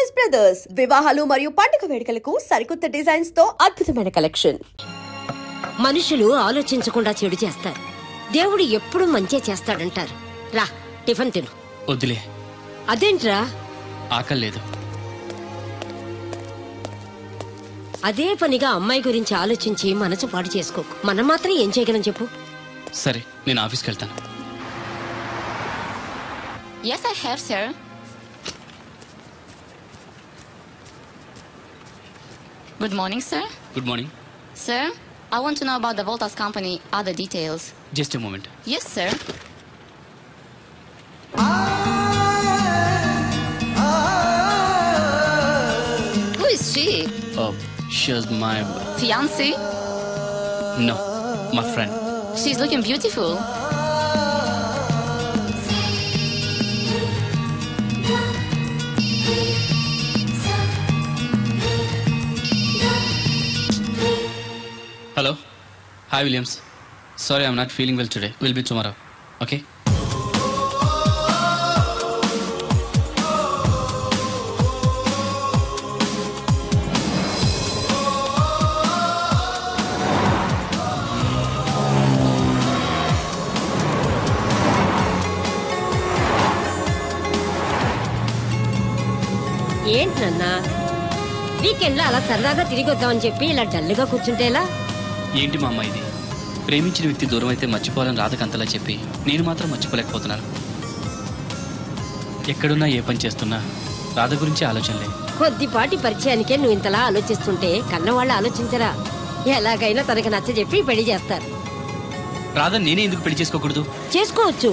Choice brothers వివాహాలు మరియు పండుగ వేడుకలకు సరికొత్త డిజైన్స్ తో అద్భుతమైన కలెక్షన్. మనుషులు ఆలోచించకుండా చెడు చేస్తారు, దేవుడు ఎప్పుడు మంచి చేస్తాడంటారు. రా టిఫిన్ తిను. వద్దులే. అదేంట్రా? ఆకలి లేదు. అదే పనిగా అమ్మాయి గురించి ఆలోచించి మనసు పాడు చేసుకోకు. మనం మాత్రం ఏం చేయగలం చెప్పు. సరే, నేను ఆఫీస్కి వెళ్తాను. Yes, I have, sir. Good morning, sir. Good morning. Sir, I want to know about the Voltas company, other details. Just a moment. Yes, sir. Who is she? She's my... Fiancé? No, my friend. She's looking beautiful. Hello. Hi, Williams. Sorry, I'm not feeling well today. We'll be tomorrow. Okay? ఏంటన్నా weekend లో అలా సరదాగా తిరిగి వద్దామని చెప్పి ఇలా డల్గా కూర్చుంటే ఎలా? ఏంటి మా అమ్మ ఇది? ప్రేమించిన వ్యక్తి దూరం అయితే మర్చిపోవాలని రాధకంతలా చెప్పి నేను మాత్రం మర్చిపోలేకపోతున్నాను. ఎక్కడున్నా ఏ పని చేస్తున్నా రాధ గురించి ఆలోచనలే. కొద్దిపాటి పరిచయానికే నువ్వు ఇంతలా ఆలోచిస్తుంటే కన్నవాళ్ళు ఆలోచించరా? ఎలాగైనా తనకు నచ్చ చెప్పి పెళ్లి చేస్తారు. రాధ నేనే ఎందుకు పెళ్లి చేసుకోకూడదు? చేసుకోవచ్చు,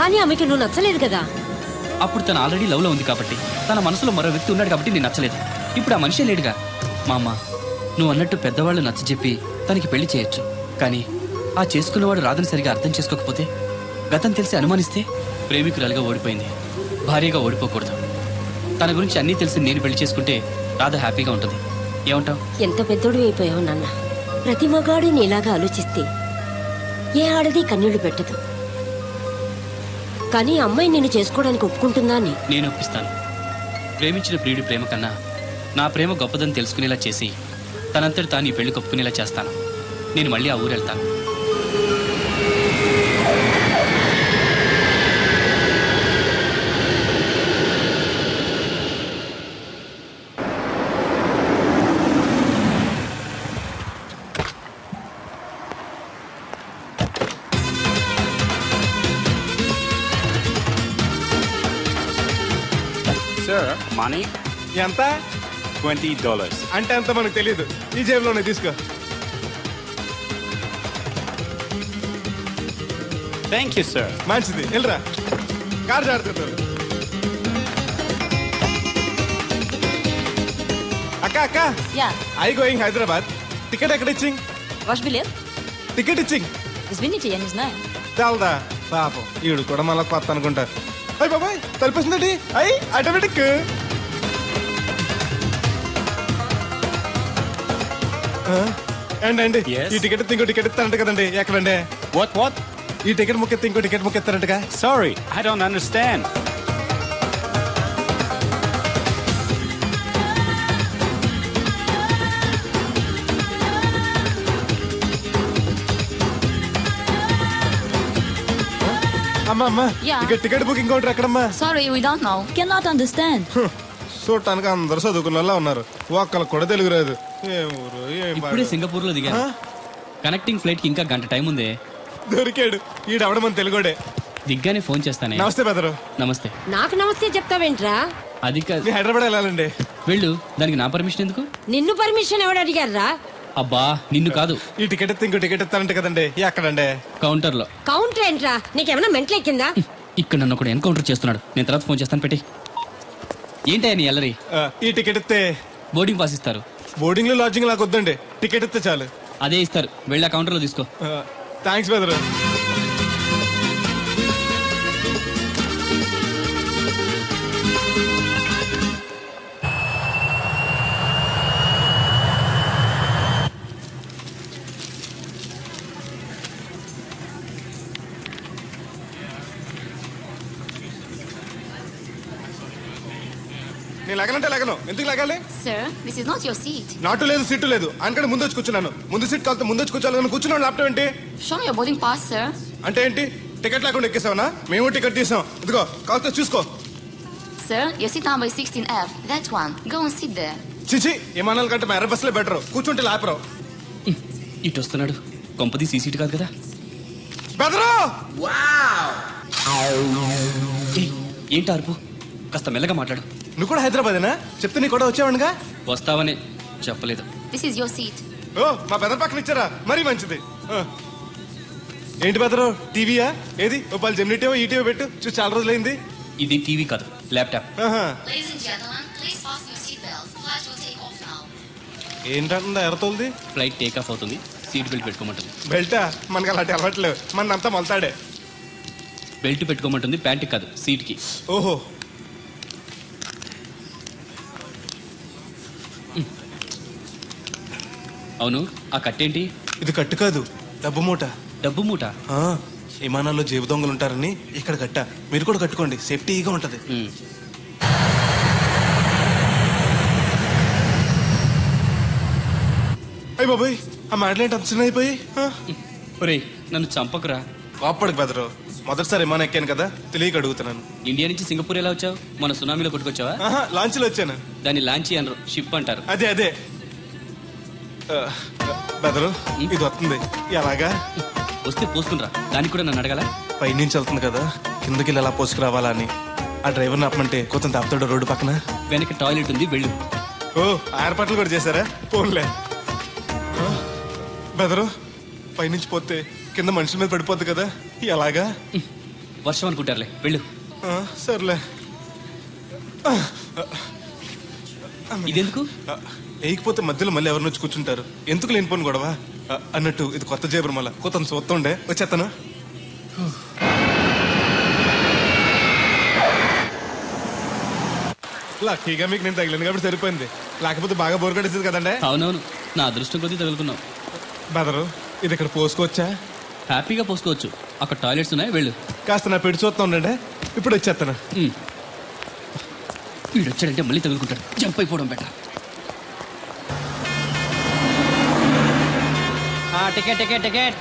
కానీ ఆమెకి నువ్వు నచ్చలేదు కదా. అప్పుడు తను ఆల్రెడీ లవ్ లో ఉంది కాబట్టి, తన మనసులో మరో వ్యక్తి ఉన్నాడు కాబట్టి నేను నచ్చలేదు. ఇప్పుడు ఆ మనిషే లేడుగా. మా అమ్మ, నువ్వు అన్నట్టు పెద్దవాళ్ళు నచ్చ చెప్పి తనకి పెళ్లి చేయొచ్చు, కానీ ఆ చేసుకున్నవాడు రాధని సరిగా అర్థం చేసుకోకపోతే, గతం తెలిసి అనుమానిస్తే, ప్రేమికురాలుగా ఓడిపోయింది, భార్యగా ఓడిపోకూడదు. తన గురించి అన్నీ తెలిసి నేను పెళ్లి చేసుకుంటే రాధ హ్యాపీగా ఉంటుంది. ఏమంటావు? ఎంత పెద్దోడు అయిపోయావు నాన్న. ప్రతి మగాడు నీలాగా ఆలోచిస్తే ఏ ఆడది కన్నీళ్లు పెట్టదు. కానీ అమ్మాయి నిన్ను చేసుకోవడానికి ఒప్పుకుంటుందా అని? నేను ఒప్పిస్తాను. ప్రేమించిన ప్రియుడి ప్రేమ కన్నా నా ప్రేమ గొప్పదని తెలుసుకునేలా చేసి తనంతటి తాను ఈ పెళ్లి ఒప్పుకునేలా చేస్తాను. నేను మళ్ళీ ఆ ఊరు వెళ్తాను. సార్, మనీ ఎంత? $20. అంటే ఎంత మనకు తెలియదు. ఈ జేబులోనే తీసుకో. Thank you sir. మంచిది, వెళ్ళరా. కార్ జాగ్రత్త. అక్క అక్క, Yeah. I going Hyderabad. Ticket ఎక్కడ ఇచ్చింగ్? Ваш билет? టికెట్ ఇచ్చింగ్. Извините, я не знаю. చాలదా పాపం, ఈడు కూడా మళ్ళీ కొత్త అనుకుంటారు. అయ్యి బాబాయ్, తలిపేసిందండి. అయ్యి ఆటోమేటిక్. అండి Yes. ఈ టికెట్ ఇంకో టికెట్ ఇస్తారంట కదండి. ఎక్కడండి? What? ఈ టికెట్ ముక్కెత్తి ఇంకో టికెట్ ముక్కెత్తారంటగా. Sorry, I don't understand. అమ్మా Yeah. ఇక టికెట్ బుకింగ్ కౌంటర్ ఎక్కడమ్మా? Sorry, we don't know. Cannot understand. చూడటానికి అందరు చదువుకున్న వాళ్ళ ఉన్నారు, ఒక్కళ్ళకి కూడా తెలుగు రాదు. ఏం ఊరు, ఏం ఇప్పుడే బాగా. సింగపూర్ లో దిగాను. కనెక్టింగ్ ఫ్లైట్ కి ఇంకా గంట టైం ఉంది. దొరికాడు ఈడవడ మన తెలుగుడే. దిగ్గానే ఫోన్ చేస్తానే. నమస్తే బెదరు. నమస్తే. నాకు నమస్తే చెప్తావేంట్రా? అది కాదు. మీ హైదరాబాద్ వెళ్ళాలండి. వెళ్ళు, దానికి నా పర్మిషన్ ఎందుకు? నిన్ను పర్మిషన్ ఎవడు అడిగారా? అబ్బా, నిన్ను కాదు. ఈ టికెట్ ఎత్తే ఇంకో టికెట్ ఇస్తారంట కదండి. ఎక్కడండి? కౌంటర్ లో. కౌంటర్ ఏంట్రా? నీకేమైనా మెంటల్ ఎక్కిందా? ఇక్కడ నన్ను ఒకడు ఎన్కౌంటర్ చేస్తున్నాడు. నేను తర్వాత ఫోన్ చేస్తాను, పెట్టి. ఏంటయ్యా నీ ఎల్లరి? ఈ టికెట్ ఇస్తే బోర్డింగ్ పాస్ ఇస్తారు. బోర్డింగ్ లో లాడ్జింగ్ లాగా వద్దండి, టికెట్ ఇస్తే చాలు. అదే ఇస్తారు, వెళ్ళి ఆ కౌంటర్ లో తీసుకో. థ్యాంక్స్ బెదరు. నీ లగన లెగమంటే లెగను. ఎందుకు లెగాలి? Sir, this is not your seat. నాటు లేదు సీటు లేదు, అందుకని ముందు వచ్చి కూర్చున్నాను. ముందు సీట్ కాలితే ముందు వచ్చి కూర్చోాలని కూర్చున్నాను. ల్యాప్టాప్ ఏంటి Show me your boarding pass, sir. అంటే ఏంటి? టికెట్ లేకుండా ఎక్కేసావనా? మేము టికెట్ తీసాం. ఇదిగో కాలితే చూసుకో. Sir, your seat number is 16F. That one. Go and sit there. చిచి, విమానాల కంటే మా ఎర్ర బస్సులే బెటర్. కూర్చుంటే లాపరావు. ఇటు వస్తున్నాడు. కొంపది సీసీటీ కాదు కదా. బెదరు ఏంటి అరుపు? కాస్త మెల్లగా మాట్లాడు. నువ్వు కూడా హైదరాబాదేనా? చెప్తే నీ కూడా వచ్చావనుగా. వస్తావని చెప్పలేదు. This is your seat. ఓ, మా బెదర్ పక్కన ఇచ్చారా? మరీ మంచిది. ఏంటి బెదరు, టీవీయా? ఏది ఓ పలు జెమినిటీవో ఈటీవో పెట్టు. చూసి చాలా రోజులైంది. ఇది టీవీ కాదు, laptop. Ladies and gentlemen, please fasten your seatbelts. Flight will take off now. ఏంటంటుందా ఎర్రతోల్ది? ఫ్లైట్ టేక్ ఆఫ్ అవుతుంది. సీట్ బెల్ట్ పెట్టుకోమంటుంది. బెల్టా? మనకి అలాంటి అలవాట్లేవు. మన అంతా మొలతాడే. బెల్ట్ పెట్టుకోమంటుంది, ప్యాంట్ కాదు, సీట్ కి. ఓహో, అవును, ఆ కట్టేంటి? ఇది కట్టు కాదు, డబ్బు మూట. డబ్బు మూట. విమానాల్లో జేబు దొంగలు ఉంటారని ఇక్కడ కట్ట. మీరు కూడా కట్టుకోండి, సేఫ్టీగా ఉంటది. అయ్యి బాబాయ్, ఆ మ్యాడ్లైట్ అంత చిన్న అయిపోయి. ఒరేయ్, నన్ను చంపకురా. కోప్పడికి బెదరు. మొదటిసారి విమానం ఎక్కాను కదా, తెలియక అడుగుతున్నాను. ఇండియా నుంచి సింగపూర్ ఎలా వచ్చావు? మన సునామీలో కొట్టుకొచ్చావా? లాంచ్లో వచ్చాను. దాన్ని లాంచీ అనరు, షిప్ అంటారు. అదే అదే. బెదరు, ఇది వస్తుంది. ఎలాగా? వస్తే పోసుకునిరా. దానికి కూడా నన్ను అడగాల? పైనుంచి వెళ్తుంది కదా, కిందకి ఎలా పోసుకురావాలా అని. ఆ డ్రైవర్ని ఆపమంటే కొంత ఆపుతాడు రోడ్డు పక్కన. వెనక టాయిలెట్ ఉంది, వెళ్ళు. ఓ, ఏర్పాట్లు కూడా చేశారా? పోన్లే. బెదరు, పైనుంచి పోతే కింద మనుషుల మీద పడిపోద్ది కదా, ఎలాగా? వర్షం అనుకుంటారులే, వెళ్ళు. సర్లే. ఇదెందుకు? వేయకపోతే మధ్యలో మళ్ళీ ఎవరిని వచ్చి కూర్చుంటారు. ఎందుకు లేనిపోను గొడవ అన్నట్టు. ఇది కొత్త జేబురు, మళ్ళా కొత్త చూస్తుండే వచ్చేస్తాను. లక్కీగా మీకు నేను తగిలింది కాబట్టి సరిపోయింది. లేకపోతే బాగా బోర్ కట్టేసింది కదండి. అవునవును, నా అదృష్టం కొద్దీ తగులుకున్నావు. బెదరు, ఇది ఇక్కడ పోసుకోవచ్చా? హ్యాపీగా పోసుకోవచ్చు. అక్కడ టాయిలెట్స్ ఉన్నాయి, వెళ్ళు. కాస్త నా పెట్టి చూస్తా ఉండండి, ఇప్పుడు వచ్చేస్తాను. వీడు వచ్చాడంటే మళ్ళీ తగులుకుంటాడు. జంప్ అయిపోవడం better. Ticket ticket ticket.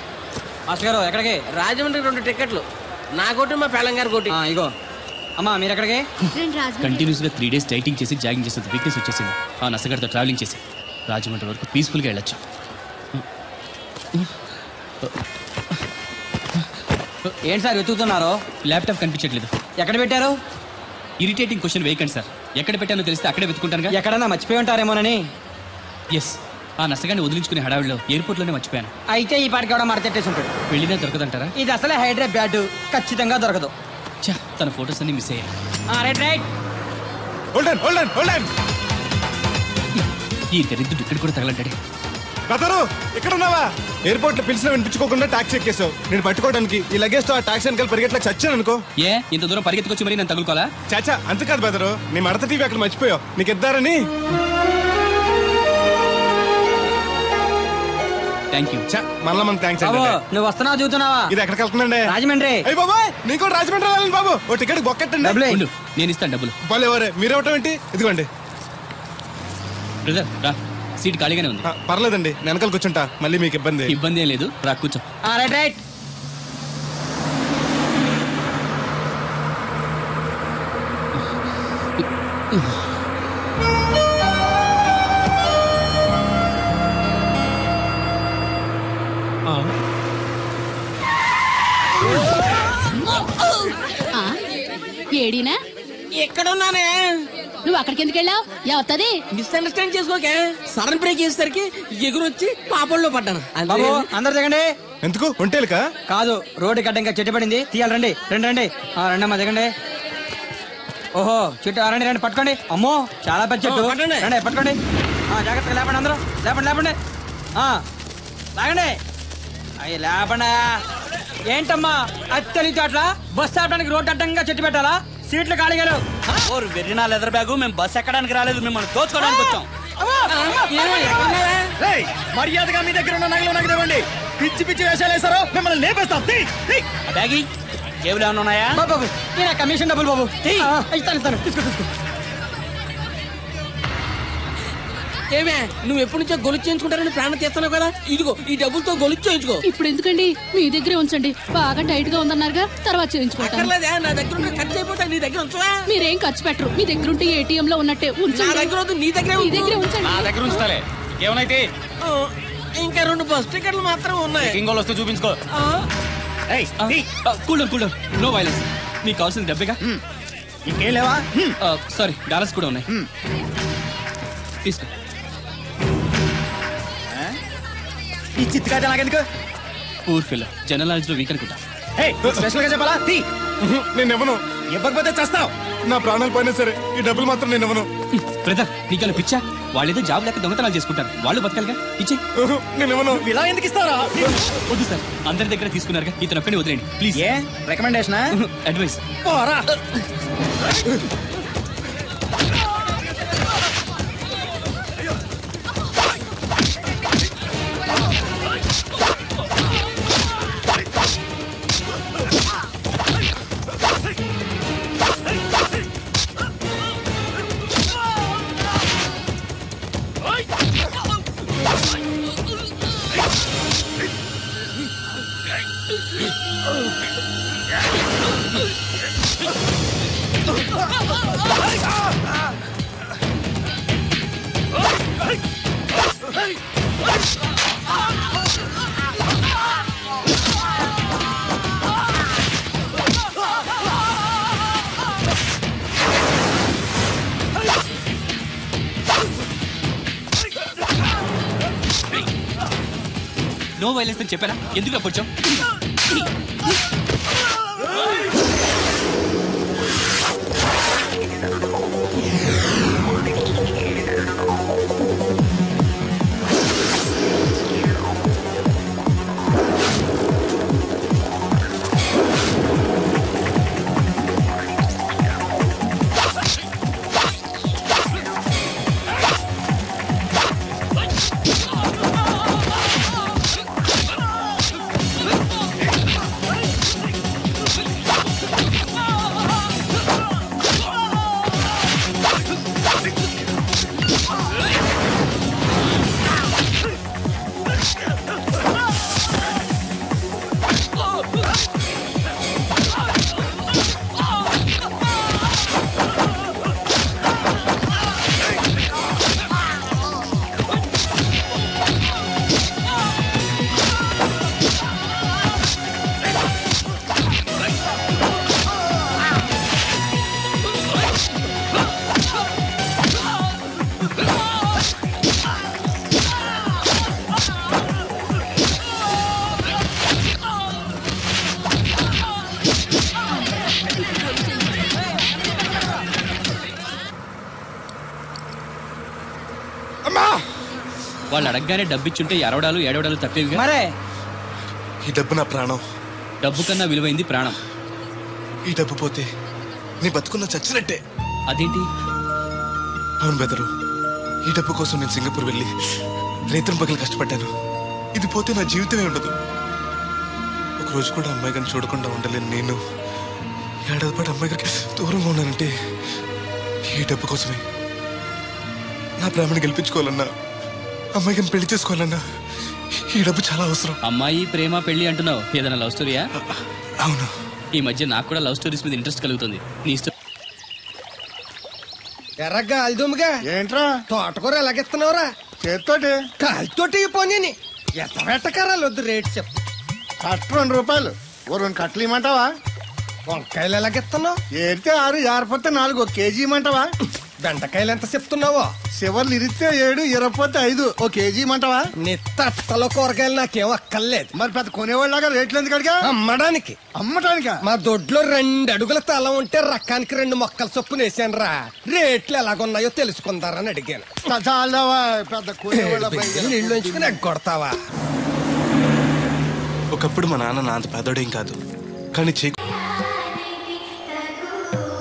Master గారు ఎక్కడికి? రాజమండ్రికి 2 టికెట్లు. నా కోటి, మా పెళ్ళం గారి కోటి. ఇగో అమ్మా, మీరు ఎక్కడికి? కంటిన్యూస్ గా 3 days డైటింగ్ చేసి జాగింగ్ చేసేది వీక్నెస్ వచ్చేసింది. ఆ నసగడితో ట్రావెలింగ్ చేసి రాజమండ్రి వరకు పీస్ఫుల్ గా వెళ్ళొచ్చు. ఏంటి సార్ వెతుకుతున్నారు? ల్యాప్టాప్ కనిపించట్లేదు. ఎక్కడ పెట్టారు? ఇరిటేటింగ్ క్వశ్చన్ వేయకండి సార్. ఎక్కడ పెట్టానో తెలిస్తే అక్కడే వెతుకుంటాను. ఎక్కడన్నా మర్చిపోయి ఉంటారేమోనని. ఎస్, ఆ నసగాన్ని వదిలించుకునే హడావిడిలో ఎయిర్పోర్ట్ లోనే మర్చిపోయాను. అయితే ఈ పాటికి కూడా మడతెట్టేసి ఉంటాడు. వెళ్ళినా దొరకదంటారా? ఇది అసలే హైదరాబాద్, ఖచ్చితంగా దొరకదు. చా, తన ఫొటోస్ అన్ని మిస్ అయ్యాయి. Right right. ఈ దరిద్రుడు ఇక్కడ కూడా తగలంటాడే. బెదరు, ఇక్కడ ఉన్నావా? ఎయిర్పోర్ట్ లో పిలిచిన వినిపించుకోకుండా టాక్సీ ఎక్కేసావు. నేను పట్టుకోవడానికి ఈ లగేజ్ తో ఆ టాక్సీ వెనకాల పరిగెట్లకు చచ్చాను అనుకో. ఏ, ఇంత దూరం పరిగెత్తుకొచ్చి మరి నేను తగులుకోవాలా? చాచా, అంతకాదు బెదరు. నీ మడత టీవీ అక్కడ మర్చిపోయావు. నీకు ఇద్దారని. Thank you. మళ్ళా మనకు థ్యాంక్స్. నువ్వు వస్తున్నావు చూస్తున్నావా? ఇది ఎక్కడికి వెళ్తుందండి? రాజమండ్రి. అయ్యి బాబాయ్, నీకు కూడా రాజమండ్రి వెళ్ళాలి బాబు. ఓ టికెట్ బొక్కెట్టండి. ఉండు, నేను ఇస్తాను డబ్బులు. ఎవరే మీరు ఇవ్వటం ఏంటి? ఇదిగోండి. బ్రదర్ రా, సీట్ ఖాళీగానే ఉంది. పర్లేదండి, నేను వెనకాల కూర్చుంటా. మళ్ళీ మీకు ఇబ్బంది? ఇబ్బంది ఏం లేదు, రా కూర్చో. Right right. ఏడీనా? ఎక్కడున్నానే? నువ్వు అక్కడికి ఎందుకు వెళ్ళావు? ఎవత్తది? మిస్అండర్స్టాండ్ చేసుకోకే. సడన్ బ్రేక్ చేసేసరికి ఎగురొచ్చి పాపంలో పడ్డాను. అందరు దిగండి. ఎందుకు? ఒంటేలుకా? కాదు, రోడ్డు గడ్డ ఇంకా చెట్టు పడింది, తీయాలి. రండి రండి రండి. రండమ్మా, దిగండి. ఓహో, చెట్టు. రండి రండి, పట్టుకోండి. అమ్మో, చాలా పెద్ద చెట్టు. రండి పట్టుకోండి. జాగ్రత్తగా లేపండి, అందరూ లేపండి లేపండి. లాగండి. అయ్యి లేపండి. ఏంటమ్మా అత్తలితో అట్లా? బస్సు ఆపడానికి రోడ్డు అడ్డంగా చెట్టు పెట్టాలా? సీట్లు ఖాళీగా లేవు. వెర్రినా లెదర్ బ్యాగు. మేము బస్సు ఎక్కడానికి రాలేదు, మిమ్మల్ని దోచుకోవడానికి వచ్చాం. మర్యాదగా మీ దగ్గర ఉన్న నగలు నాకు ఇవ్వండి. పిచ్చి పిచ్చి వేషాలు వేసారో మిమ్మల్ని లేపేస్తాం. బ్యాగి జేబులు ఏమైనా ఉన్నాయా? బాబు, కమిషన్ డబ్బులు బాబు. ఇస్తాను ఇస్తాను, తీసుకో తీసుకో. ఏమే నువ్వు ఎప్పటి నుంచో గొలుసు చేయించుకుంటారని ప్రాణం చేస్తున్నావు కదా, ఇదిగో ఈ డబ్బులతో గొలుసు చేయించుకో. ఇప్పుడు ఎందుకండి, మీ దగ్గరే ఉంచండి. బాగా టైట్ గా ఉందన్నారుగా, తర్వాత చేయించుకుంటాను. అక్కర్లేదా, నా దగ్గర ఉంటే ఖర్చు అయిపోతా, నీ దగ్గర ఉంచవా? మీరేం ఖర్చు పెట్టరు, మీ దగ్గర ఉంటే ఏటీఎం లో ఉన్నట్టే నా ఉంచండి. దగ్గర వద్దు, నీ దగ్గరే మీ దగ్గరే ఉంచండి. నా దగ్గర ఉంచుతాలే. ఏమైతే ఇంకా 2 బస్ టికెట్లు మాత్రం ఉన్నాయి. ఇంకోళ్ళు వస్తే చూపించుకో. Cool no violence. నీకు కావాల్సిన డబ్బేగా. ఇంకేం లేవా? సారీ, డాలర్స్ కూడా ఉన్నాయి. తీసుకో. ఈ చిత్తుకాయ నాకెందుకు? పూర్ ఫిల్, జనరల్ నాలెడ్జ్ లో వీక్ అనుకుంటా. స్పెషల్ గా చెప్పాలా? నేను ఇవ్వను. ఇవ్వకపోతే చేస్తావు. నా ప్రాణాలు పోయినా సరే ఈ డబ్బులు మాత్రం నేను ఇవ్వను. బ్రదర్, నీకన్నా పిచ్చా? వాళ్ళేదో జాబ్ లేక దొంగతనాలు చేసుకుంటారు, వాళ్ళు బతకాలిగా. ఇచ్చే. నేను ఇవ్వను. ఇలా ఎందుకు ఇస్తారా? వద్దు సార్, అందరి దగ్గర తీసుకున్నారుగా, ఇతను ఒక్కడే వదిలేండి ప్లీజ్. ఏ రికమెండేషనా? అడ్వైస్. పోరా. నో వైలెన్స్ అని చెప్పారా? ఎందుకు అప్పొచ్చావు? వాళ్ళు అడగగానే డబ్బిచ్చుంటే అరవడాలు ఏడవడాలు తప్పేవిగా. మరే ఈ డబ్బు నా ప్రాణం. డబ్బు కన్నా విలువైంది ప్రాణం. ఈ డబ్బు పోతే నీ బతుకున్న చచ్చినట్టే. అదేంటి? అవును బెదరు, ఈ డబ్బు కోసం నేను సింగపూర్ వెళ్ళి రైతుల పగలు కష్టపడ్డాను. ఇది పోతే నా జీవితమే ఉండదు. ఒకరోజు కూడా అమ్మాయి గారిని చూడకుండా ఉండలేను. నేను ఏడాది పాటు అమ్మాయి గారికి దూరంగా ఉన్నానంటే ఈ డబ్బు కోసమే. నా ప్రేమను గెలిపించుకోవాలన్నా, అమ్మాయి గారిని పెళ్లి చేసుకోవాలన్నా ఈ డబ్బు చాలా అవసరం. అమ్మాయి ప్రేమ పెళ్లి అంటున్నావు, ఏదైనా లవ్ స్టోరీయా? అవును. ఈ మధ్య నాకు కూడా లవ్ స్టోరీస్ మీద ఇంట్రెస్ట్ కలుగుతుంది. నీ ఇష్టం. ఎర్రగా అల్దుమ్గా ఏంట్రా తోటకూర ఎలాగెత్తున్నావురా? చేతితోటి. కాలితోటి పోనీ ఎత్తబెట్టకరాలు వద్దు. రేటు చెప్పు. కట్ట 2 రూపాయలు. ఓ 2 కట్టలు ఇమ్మంటావా? వంకాయలు ఎలాగెత్తున్నావు? ఏరితే 6, జారిపోతే 4. 1 కేజీ ఇమ్మంటావా? బెండకాయలు ఎంత చెప్తున్నావో? చివర్లు ఇరిస్తే 7, ఇరపోతే 5. 1 కేజీ ఇమ్మంటావా? నీ తట్టలో కూరగాయలు నాకేం అక్కర్లేదు. మరి పెద్ద కొనేవాళ్ళగా రేట్లు ఎందుకు అడిగా? అమ్మడానికి. అమ్మటానికా? మా దొడ్లో 2 అడుగుల తల ఉంటే రకానికి 2 మొక్కల చొప్పున వేసాను రా. రేట్లు ఎలాగున్నాయో తెలుసుకుందారని అడిగాను. చాలావా పెద్ద నీళ్ళు ఉంచుకుని ఎగ్గొడతావా? ఒకప్పుడు మా నాన్న నా అంత పెద్దోడేం కాదు, కానీ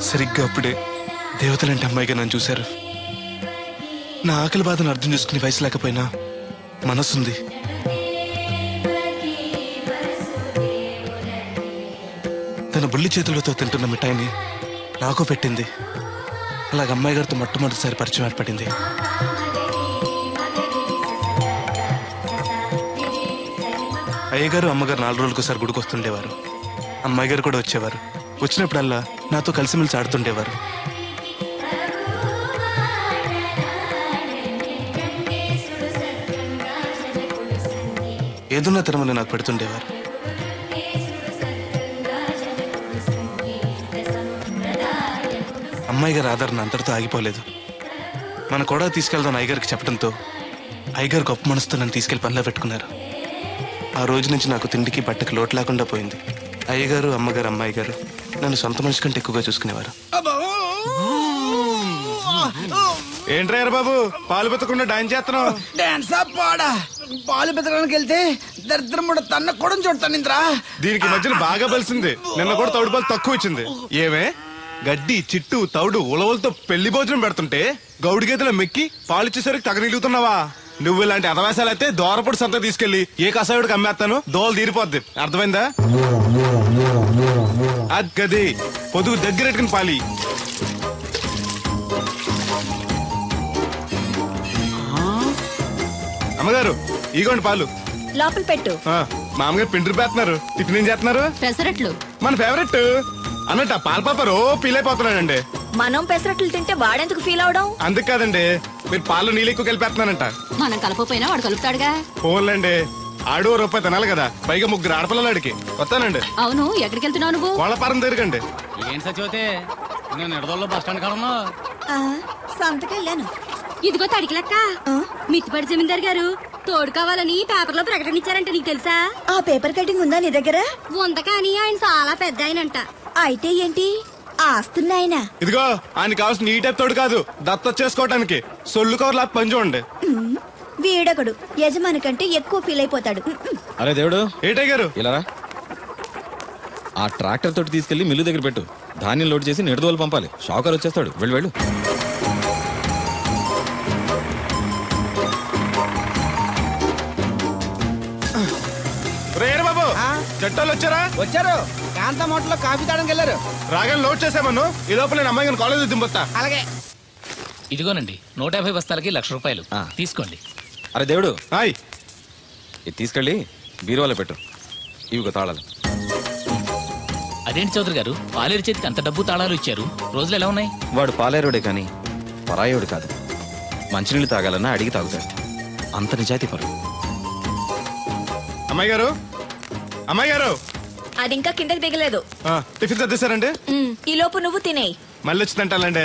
సరిగ్గా అప్పుడే దేవతలంటే అమ్మాయిగా నన్ను చూశారు. నా ఆకలి బాధను అర్థం చేసుకునే వయసు లేకపోయినా మనసుంది. తన బుల్లి చేతులతో తింటున్న మిఠాయిని నాకు పెట్టింది. అలాగ అమ్మాయి గారితో మొట్టమొదటిసారి పరిచయం ఏర్పడింది. అయ్యగారు అమ్మగారు 4 రోజులకోసారి గుడికి వస్తుండేవారు. అమ్మాయి గారు కూడా వచ్చేవారు. వచ్చినప్పుడల్లా నాతో కలిసిమెలిసి ఆడుతుండేవారు. ఏదున్న తిరుమల నాకు పెడుతుండేవారు. అమ్మాయి గారి ఆదరణ అంతటితో ఆగిపోలేదు. మన కూడా తీసుకెళ్దాం అయ్యగారికి చెప్పడంతో అయ్యగారు గొప్ప మనసుతో నన్ను తీసుకెళ్లి పనిలో పెట్టుకున్నారు. ఆ రోజు నుంచి నాకు తిండికి బట్టకి లోటు లేకుండా పోయింది. అయ్యగారు అమ్మగారు అమ్మాయి గారు నన్ను సొంత మనిషి కంటే ఎక్కువగా చూసుకునేవారు. ఏంట్రయ్యారు బాబు పాలు పెత్తకుండా డాన్స్ చేస్తున్నావు? డాన్సా పాడా? పాలు పెత్తడానికి వెళ్తే దరిద్రం కూడా తన్న కూడా చూడతానింద్రా. దీనికి మధ్యన బాగా బలిసింది. నిన్న కూడా తౌడు పాలు తక్కువ ఇచ్చింది. ఏమే గడ్డి చిట్టు తౌడు ఉలవలతో పెళ్లి భోజనం పెడుతుంటే గౌడి గేదెల మెక్కి పాలిచ్చేసరికి తగనిలుగుతున్నావా? నువ్వు ఇలాంటి అదవేశాలు అయితే దోరపొడి సంత తీసుకెళ్లి ఏ కసాయుడికి అమ్మేస్తాను, దోలు తీరిపోద్ది. అర్థమైందా? అది గది పొదుగు దగ్గరెట్టుకుని పాలి. అమ్మగారు ఇగోండి పాలు. లోపల పెట్టు. మామగారు పిండి పేస్తున్నారు. టిఫిన్ ఏం చేస్తున్నారు? పెసరట్లు. మన ఫేవరెట్ అన్నట్టు ఆ పాల పాప రో ఫీల్ అయిపోతున్నాడండి. మనం పెసరట్లు తింటే వాడెందుకు ఫీల్ అవడం? అందుకు కాదండి, మీరు పాలు నీళ్ళు ఎక్కువ కలిపేస్తున్నానంట. మనం కలపపోయినా వాడు కలుపుతాడుగా. పోన్లేండి, ఆడు రూపాయి తినాలి కదా, పైగా 3 ఆడపిల్లలాడికి. వస్తానండి. అవును, ఎక్కడికి వెళ్తున్నావు నువ్వు? కోళ్ళపారం తిరగండి. ఏం సచివతే నేను నిడదల్లో బస్ స్టాండ్ కాడన్నా సంతకెళ్ళాను. ఇదిగో తడికి లెక్క. మిత్తిపడి జమీందార్ గారు తోడు కావాలని పేపర్ లో ప్రకటన ఇచ్చారంట. నీకు తెలుసా? ఆ పేపర్ కటింగ్ ఉందా నీ దగ్గర? ఉంద కానీ ఆయన చాలా పెద్ద ఆయనంట. అయితే ఏంటి ఆస్తున్నాయన? ఇదిగో ఆయన కావాల్సిన ఈ టైప్ తోడు కాదు, దత్త చేసుకోవడానికి. సొల్లు కవర్లా పని చూడండి. వీడొకడు యజమాని కంటే ఎక్కువ ఫీల్ అయిపోతాడు. అరే దేవుడు, ఏటై గారు ఇలా ఆ ట్రాక్టర్ తోటి తీసుకెళ్లి మిల్లు దగ్గర పెట్టు. ధాన్యం లోడ్ చేసి నిడదోలు పంపాలి. షాకర్ వచ్చేస్తాడు. వెళ్ళు వెళ్ళు. రేరు బాబు చట్టాలు వచ్చారా? వచ్చారు. కాంతా మోటలో కాఫీ తాడానికి వెళ్ళారు. రాగానే లోడ్ చేసామను. ఈ లోపల నేను అమ్మాయి కాలేజ్ దింపొస్తా. అలాగే. ఇదిగోనండి 150 బస్తాలకి 1,00,000 రూపాయలు తీసుకోండి. అరే దేవుడు, హాయ్. ఇది తీసుకెళ్ళి బీరువాలో పెట్టు. ఇవిగో తాళాలు. అదేంటి చౌదరి గారు, పాలేరు చేతికి అంత డబ్బు తాళాలు ఇచ్చారు? రోజులు ఎలా ఉన్నాయి? వాడు పాలేరుడే కానీ పరాయోడు కాదు. మంచినీళ్ళు తాగాలన్నా అడిగి తాగుతాడు. అంత నిజాయితీ పరు. అమ్మాయి గారు, అమ్మాయి గారు, అది ఇంకా కిందకి దిగలేదు. టిఫిన్ తెచ్చేసారండి? ఈ లోపు నువ్వు తినేయి. మళ్ళీ వచ్చి తింటానండి.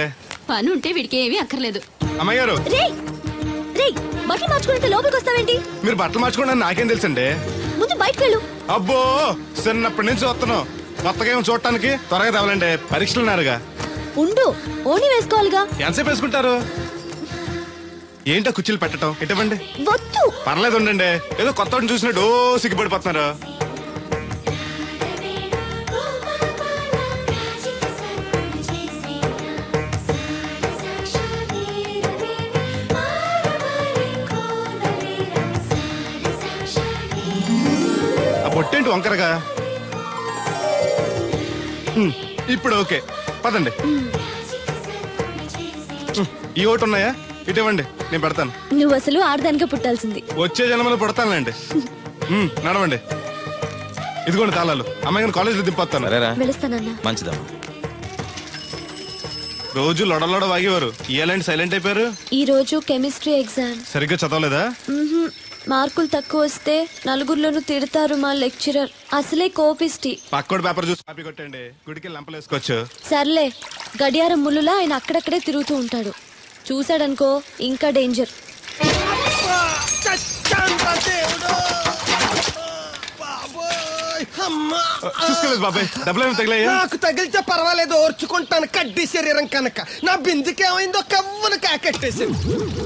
పని ఉంటే వీడికి ఏమీ అక్కర్లేదు. అమ్మాయి గారు, బట్టలు మార్చుకుంటే లోపలికి వస్తావేంటి? మీరు బట్టలు మార్చుకోండి నాకేం తెలుసండి. ముందు బయటకు వెళ్ళు. అబ్బో చిన్నప్పటి నుంచి వస్తున్నాం. కొత్తగా ఏమో చూడటానికి త్వరగా తేవాలండి. పరీక్షలు ఉన్నారుగా. ఉండు, ఓని వేసుకోవాలిగా. ఎంతసేపు వేసుకుంటారు? ఏంటో కుర్చీలు పెట్టడం ఇటువంటి. వద్దు. పర్లేదు ఉండండి. ఏదో కొత్త చూసినట్టు సిగ్గుపడిపోతున్నారు. ఆ పొట్టేంటి వంకరగా? ఇప్పుడు ఓకే, పదండి. ఈ ఓటు ఉన్నాయా? ఇటువంటి నేను పెడతాను. నువ్వు అసలు ఆడదానికే పుట్టాల్సింది. వచ్చే జన్మలో పుడతానులేండి. నడవండి. ఇదిగోండి తాళాలు. అమ్మాయి కాలేజీలో దింపొస్తాను. వెళుస్తానన్నా. మంచిదమ్మా. రోజు లొడలోడ వాగేవారు. ఇయాలంటి సైలెంట్ అయిపోయారు. ఈ రోజు కెమిస్ట్రీ ఎగ్జామ్. సరిగ్గా చదవలేదా? మార్కులు తక్కువ వస్తే నలుగురిలోనూ తిడతారు మా లెక్చరర్. అసలే కోపిస్టి. పక్కోడి పేపర్ చూసి కాపీ కొట్టండి. గుడికి లంపలేసుకోవచ్చు. సర్లే, గడియారం ముళ్ళులా ఆయన అక్కడక్కడే తిరుగుతూ ఉంటాడు. చూశాడనుకో ఇంకా డేంజర్. చూసుకోలేదు బాబాయ్. డబ్బులు ఏమి తగిలాయా? నాకు తగిలితే పర్వాలేదు, ఓర్చుకుంటాను. కడ్డీ శరీరం కనుక. నా బిందుకేమైందో కవ్వను కాకెట్టేసింది.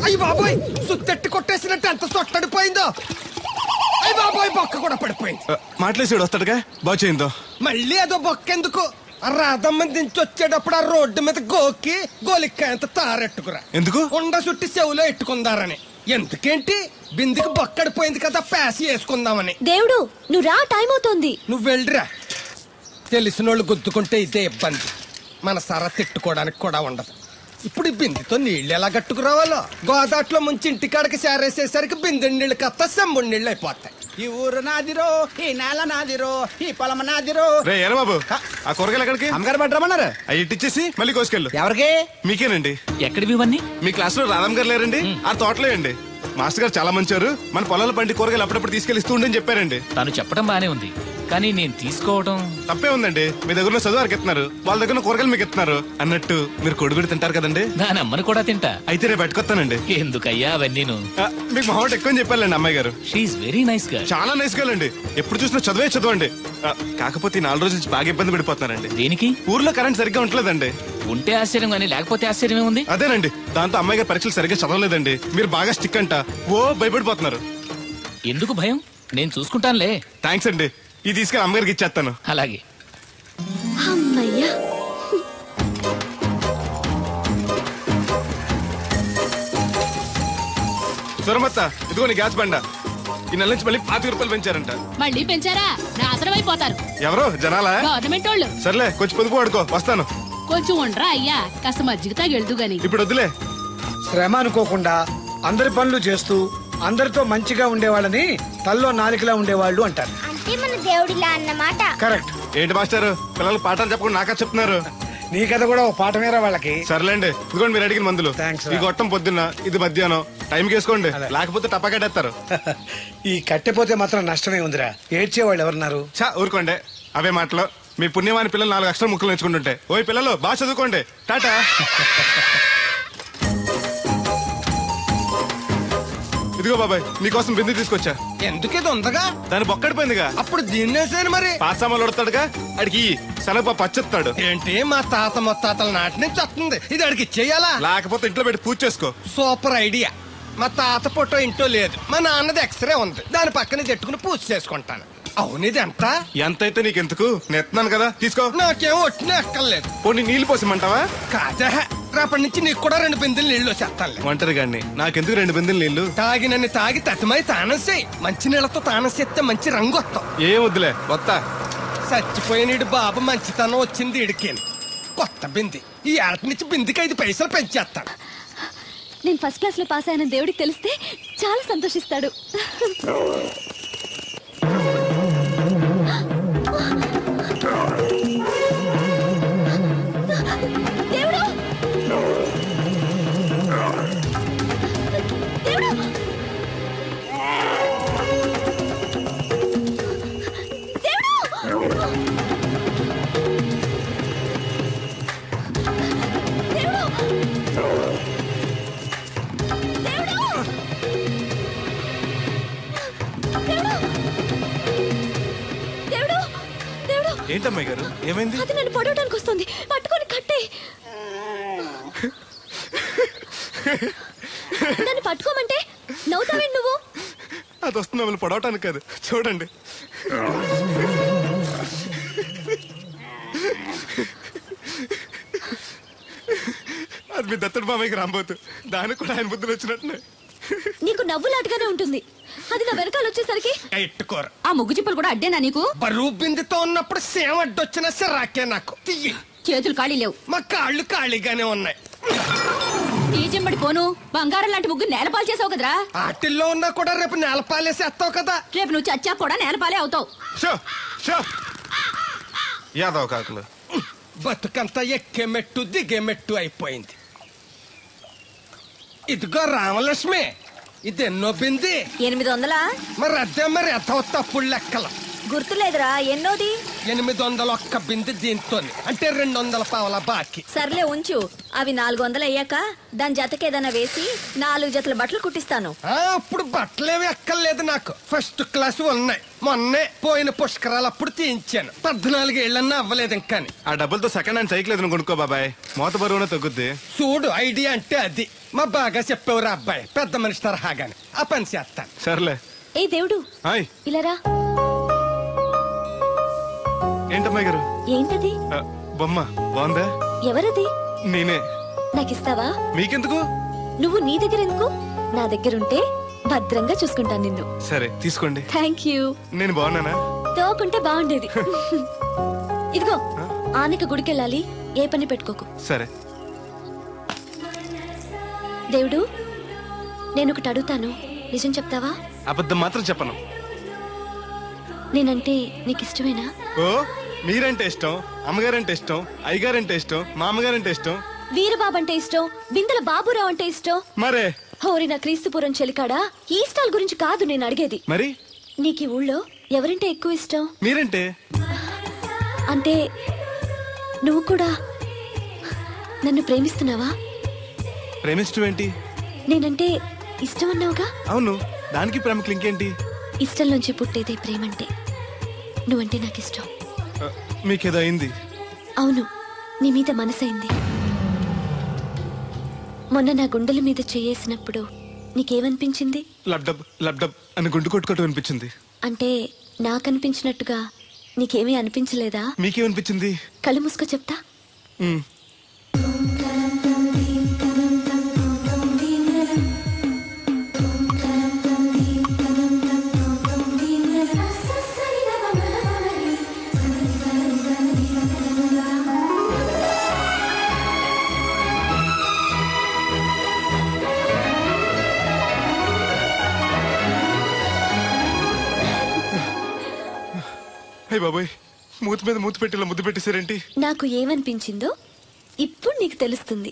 అయ్యి బాబోయ్, సుత్తెట్టి కొట్టేసినట్టు ఎంత సొట్టడిపోయిందో. అయ్యి బాబోయ్, బొక్క కూడా పడిపోయింది. మాట్లాడేసాడు వస్తాడుగా. బాగు చేయిందో. మళ్ళీ అదో బొక్కెందుకు? రాధమ్మ దించి వచ్చేటప్పుడు ఆ రోడ్డు మీద గోకి గోలిక్కాయంత తారెట్టుకురా. ఎందుకు? ఉండ చుట్టి చెవులో ఎట్టుకుందారని. ఎందుకేంటి? బిందుకి బొక్కడిపోయింది కదా, ప్యాసి వేసుకుందామని. దేవుడు, నువ్వు రా, టైం అవుతోంది. నువ్వు వెళ్ళిరా. తెలిసినోళ్ళు గుద్దుకుంటే ఇదే ఇబ్బంది. మన సర తిట్టుకోవడానికి కూడా ఉండదు. ఇప్పుడు ఈ బిందెతో నీళ్లు ఎలా కట్టుకురావాలో. గోదాట్లో ముంచి ఇంటికాడకి సేరేసేసరికి బిందె నీళ్ళు కత్త సెంబుడి నీళ్ళు అయిపోతాయి. ఈ ఊరు నాదిరో, ఈ నేల నాదిరో, ఈ పొలం నాదిరో. రే ఎరా బాబు, ఆ కూరగాయలు ఎక్కడికి? అమ్మగారు పట్టమన్నారు. అవి ఇట్టిచ్చేసి మళ్ళీ కోసుకెళ్ళు. ఎవరికి? మీకేనండి. ఎక్కడివి ఇవన్నీ? మీ క్లాస్ లో రాధమ్ గారు లేరండి, ఆ తోటలో అండి. మాస్టర్ గారు చాలా మంచారు, మన పొలాల పండి కూరగాయలు అప్పుడప్పుడు తీసుకెళ్లి ఇస్తూ ఉండని చెప్పారండి. తను చెప్పడం బానే ఉంది, కానీ నేను తీసుకోవడం తప్పే ఉందండి. మీ దగ్గర చదువు వారికి ఎత్తున్నారు, వాళ్ళ దగ్గర కూరగాయలు మీకు ఎత్తున్నారు అన్నట్టు. మీరు కొడుగుడి తింటారు కదండి, దాని అమ్మని కూడా తింటా. అయితే రేపు పట్టుకొస్తానండి. ఎందుకయ్యా అవన్నీ? మీకు మొహమాట ఎక్కువ చెప్పాలండి అమ్మాయి గారు. షీఈ్ వెరీ నైస్ గా, చాలా నైస్ గర్ల్ అండి. ఎప్పుడు చూసినా చదువే చదవండి. కాకపోతే ఈ 4 రోజుల నుంచి బాగా ఇబ్బంది పడిపోతున్నారండి. దేనికి? ఊర్లో కరెంట్ సరిగ్గా ఉంటలేదండి. ఉంటే ఆశ్చర్యం కానీ లేకపోతే ఆశ్చర్యమే ఉంది. అదేనండి, దాంతో అమ్మాయి గారు పరీక్షలు సరిగ్గా చదవలేదండి. మీరు బాగా స్టిక్ అంట, ఓ భయపడిపోతున్నారు. ఎందుకు భయం? నేను చూసుకుంటానులే. థ్యాంక్స్ అండి. ఇది తీసుకెళ్ళి అమ్మగారికి ఇచ్చేస్తాను. అలాగే. అమ్మయ్యా. సురమత్త, ఇదిగో నీ గ్యాస్ బండ. ఈ నెల నుంచి మళ్ళీ 25 రూపాయలు పెంచారంట. మళ్ళీ పెంచారా? నాశనం అయిపోతారు. ఎవరు జనాలా? గవర్నమెంట్ వాళ్ళు. సర్లే, కొంచెం పొదుపు వాడుకో, వస్తాను. కొంచెం ఉండరా అయ్యా, కాస్త మజ్జిగ తాగెళ్దు గాని. ఇప్పుడు వద్దులే. శ్రమ అనుకోకుండా అందరి పనులు చేస్తూ అందరితో మంచిగా ఉండేవాళ్ళని తల్లో నాలికలా ఉండేవాళ్ళు అంటారు. అంటే మన దేవుడిలా అన్నమాట. కరెక్ట్. ఏంటి మాస్టర్, పిల్లలు పాఠాలు చెప్పకుండా నాకా చెప్తున్నారు? నీ కథ కూడా ఒక పాఠమేరా వాళ్ళకి. సర్లేండి, ఇదిగోండి మీరు అడిగిన మందులు. ఈ గొట్టం పొద్దున్న, ఇది మధ్యాహ్నం. టైంకి వేసుకోండి, లేకపోతే టపాకట్టేస్తారు. ఈ కట్టెపోతే మాత్రం నష్టమే ఉందిరా. ఏడ్చేవాళ్ళు ఎవరున్నారు? చా ఊరుకోండి, అవే మాటలు. మీ పుణ్యమాని పిల్లలు 4 అక్షరం ముక్కలు నేర్చుకుంటుంటే. ఓయ్ పిల్లలు, బాగా చదువుకోండి. టాటా. ఇదిగో బాబాయ్, నీకోసం బింది తీసుకొచ్చా. ఎందుకు ఇది ఉందగా? దాని బొక్కడిపోయిందిగా. అప్పుడు దీన్నేసాను మరి. పాసామాలు వడతాడుగా, అడిగి శనగ పచ్చెత్తాడు. ఏంటి మా తాత ముత్తాతల నాటి నుంచి వస్తుంది, ఇది అడిగి ఇచ్చేయాలా? లేకపోతే ఇంట్లో పెట్టి పూజ చేసుకో. Super idea. మా తాత ఫోటో ఇంట్లో లేదు, మా నాన్నది ఎక్స్రే ఉంది, దాని పక్కన చెట్టుకుని పూజ చేసుకుంటాను. అవును, ఇది ఎంత? ఎంతైతే నీకెందుకు, నెత్తున్నాను కదా, తీసుకో. నాకేం ఒట్టిన ఎక్కర్లేదు. పోనీ నీళ్లు పోసిమంటావా? కాదా, రేపటి నుంచి నీకు కూడా 2 బిందెలు నీళ్లు వచ్చేస్తాను. ఒంటరి గాని నాకెందుకు 2 బిందెలు నీళ్లు? తాగినన్ని తాగి తతిమై తానం చేయి. మంచి నీళ్లతో తానం చేస్తే మంచి రంగు వస్తాం. ఏం వద్దులే, వస్తా. చచ్చిపోయిన బాబు మంచితనం వచ్చింది ఇడికి. కొత్త బింది, ఈ ఏట నుంచి బిందికి 5 పైసలు పెంచేస్తాను. నేను ఫస్ట్ క్లాస్ లో పాస్ అయిన దేవుడికి తెలిస్తే చాలా సంతోషిస్తాడు. ఏంటమ్మాయి గారు, ఏమైంది? అది నన్ను పొడవడానికి వస్తుంది, పట్టుకొని కట్టే. నన్ను పట్టుకోమంటే నవ్వుతావేంటి నువ్వు? అది వస్తుంది మిమ్మల్ని పొడవటానికి కాదు, చూడండి. అది మీ దత్తడు బాబాయ్కి రాబోతు, దానికి కూడా ఆయన బుద్ధులు వచ్చినట్టున్నాయి. నీకు నవ్వులాటగానే ఉంటుంది, అది నా వెనకాల వచ్చేసరికి. ఎట్టుకోరు. ఆ ముగ్గు చిప్పలు కూడా అడ్డేనా నీకు? బరువు బిందుతో ఉన్నప్పుడు సేమ అడ్డొచ్చినా సిరాకే నాకు. తీయి. చేతులు ఖాళీ లేవు. మా కాళ్ళు ఖాళీగానే ఉన్నాయి. తీజెంబడి పోను, బంగారం లాంటి ముగ్గు నేలపాలు చేసావు కదరా. ఆటిల్లో ఉన్నా కూడా రేపు నేలపాలేసేస్తావు కదా. రేపు నువ్వు చచ్చా కూడా నేలపాలే అవుతావు. యాదవ్ కాకులు. బతుకంతా ఎక్కే మెట్టు దిగే మెట్టు అయిపోయింది. ఇదిగో రామలక్ష్మి, ఇది ఎన్నో బింది? 800. మరి అదే మరి తప్పుడు లెక్కలు. గుర్తులేదురా, ఎన్నోది? 801 బింది దీంతో, అంటే 200 పావల బాకీ. సర్లే ఉంచు, అవి 400 అయ్యాక దాని జతకేదైనా వేసి 4 జతల బట్టలు కుట్టిస్తాను. అప్పుడు బట్టలేవి ఎక్కర్లేదు నాకు, ఫస్ట్ క్లాస్ ఉన్నాయి. మొన్నే పోయిన పుష్కరాలు అప్పుడు తీయించాను. 14 ఏళ్ళన్నా అవ్వలేదు ఇంకా. ఆ డబ్బులతో సెకండ్ హ్యాండ్ సైకిల్ ఏదైనా కొనుక్కో బాబాయ్, మోత బరువునే తగ్గుద్ది. చూడు, ఐడియా అంటే అది. మా బాగా చెప్పేవారు అబ్బాయి, పెద్ద మనిషి తరహాగాని. ఆ పని చేస్తాను. సర్లే. ఏ దేవుడు, ఇలారా. ఏంటమ్మాయి గారు? ఏంటది? బొమ్మ బాగుందా? ఎవరది? నేనే. నాకిస్తావా? మీకెందుకు? నువ్వు నీ దగ్గర ఎందుకు? నా దగ్గరుంటే భద్రంగా చూసుకుంటాను నిన్ను. సరే తీసుకోండి. Thank you. నేను బాగున్నానా? తోకుంటే బాగుండేది. ఇదిగో, ఆనక గుడికెళ్ళాలి, ఏ పని పెట్టుకోకు. సరే. దేవుడు, నేను ఒకటి అడుగుతాను, నిజం చెప్తావా? అబద్ధం మాత్రం చెప్పను. నేనంటే నీకు ఇష్టమేనా? ఓ మీరంటే ఇష్టం, అమ్మగారంటే ఇష్టం, అయ్యగారంటే ఇష్టం, మామగారంటే ఇష్టం, వీరబాబు అంటే ఇష్టం, బిందెల బాబురావు అంటే ఇష్టం. మరే హోరి నా క్రీస్తుపురం చెలికాడా, ఈ స్టాల్ గురించి కాదు నేను అడిగేది. మరి నీకు ఈ ఊళ్ళో ఎవరంటే ఎక్కువ ఇష్టం? మీరంటే. అంటే నువ్వు కూడా నన్ను ప్రేమిస్తున్నావా? ప్రేమించడం ఏంటి? నేనంటే ఇష్టం అన్నావుగా. అవును, దానికి ప్రేమకి ఇంకేంటి? ఇష్టం నుంచి పుట్టేదే ప్రేమంటే. నువ్వంటే నాకు ఇష్టం. మీకేదో అయింది? అవును, నీ మీద మనసైంది. మొన్న నా గుండెల మీద చేయేసినప్పుడు నీకేమనిపించింది? లబ్డబ్ లబ్డబ్ అని గుండు కొట్టుకోవటం అనిపించింది. అంటే నాకనిపించినట్టుగా నీకేమీ అనిపించలేదా? మీకేమనిపించింది? కళ్ళు మూసుకో చెప్తా. హే బాబోయ్, మూతి మీద మూతి పెట్టేలా ముద్దు పెట్టేశారేంటి? నాకు ఏమనిపించిందో ఇప్పుడు నీకు తెలుస్తుంది.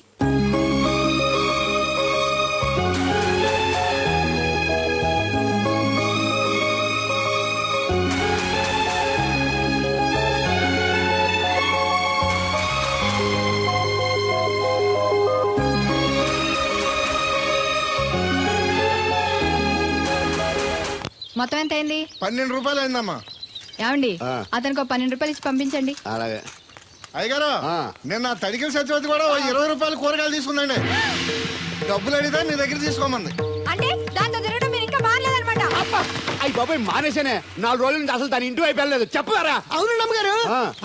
మొత్తం ఎంత అయింది? 12 రూపాయలు అయిందమ్మా. ఏమండి, అతనికి 12 రూపాయలు ఇచ్చి పంపించండి. అలాగే. అయ్యగారు, నేను ఆ తడికిల సత్యవతి కూడా 20 రూపాయలు కూరగాయలు తీసుకుందండి. డబ్బులు అడిగితే నీ దగ్గర తీసుకోమంది. అంటే దాంతో తిరగడం మీరు ఇంకా మారలేదన్నమాట. అయ్యి బాబాయ్, మానేశానే. 4 రోజుల నుంచి అసలు తన ఇంటి వైపు వెళ్ళలేదు. చెప్పారా? అవునండి అమ్మగారు,